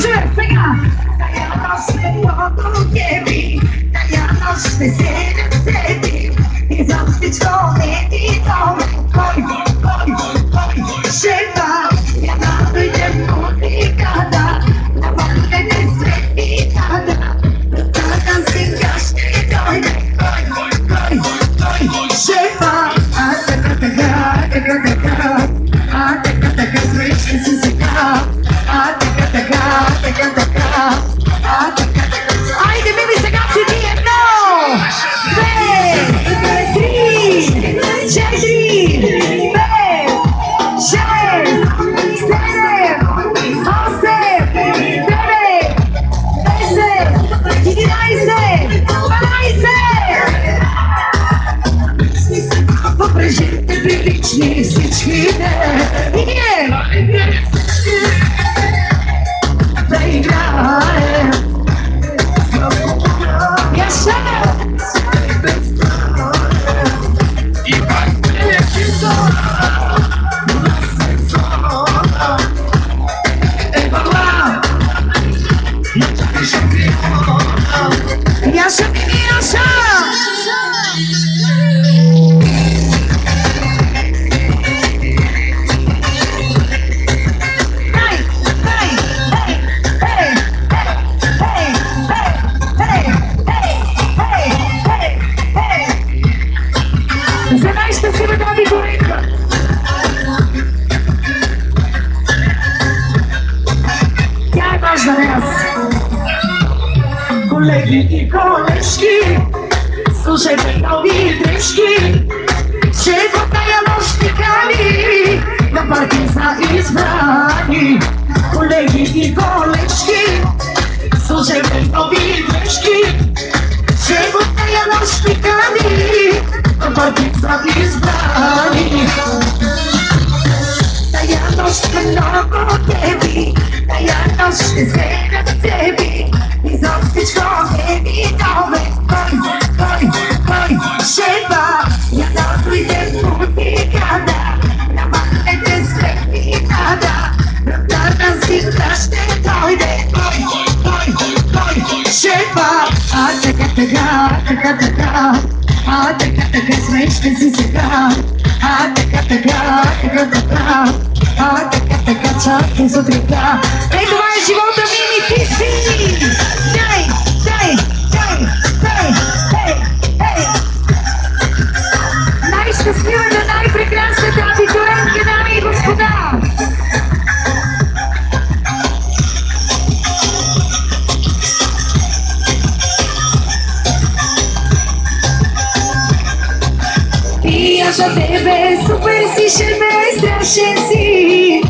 чуя сега? Тая нощ ме много геби, тая нощ ме седи и за всичко не ти доме. Кой, шефа, я да дойдем по тикада, навънките светикада, тъкан сега ще дойде. Кой, шефа, така, смешни си сега, така. Айде, мими, сега си ти едно, две, три, четири, пет, шест, седем, осем, девет, 10, 11, 12. Въпрежите прилични всичките и ние да играем. Яша! Яша, Яша! Колеги и колежки, слушайте нови дрежки, че в тая нощ ни кани на парти са избрани. Колеги и колежки, слушайте нови дрежки, че в тая нощ ни кани на парти са избрани. Тая нощ е много теби, тая нощ ще седа в теби и за всичко не ми дове. Кой, шефа, я да дойдем по тикада, навънките светикада, ръбната си ще дойде. Кой, шефа, така, смешни си сега, така, чакай сутринта. Ей, това е живота ми, ти си! Дай! Най-щастливата, най-прекрасната абитурентка, дами и господа! И аз за тебе супер си, шеме, страшен си.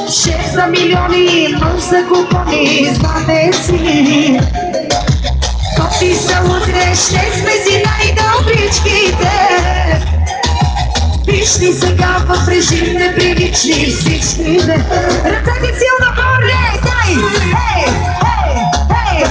6 на милиони, но са купони, знате си. Кофи са утре, ще сме си най-добричките. Вижни сега в режим неприлични всичките. Ръцете силно горе, дай! Ей!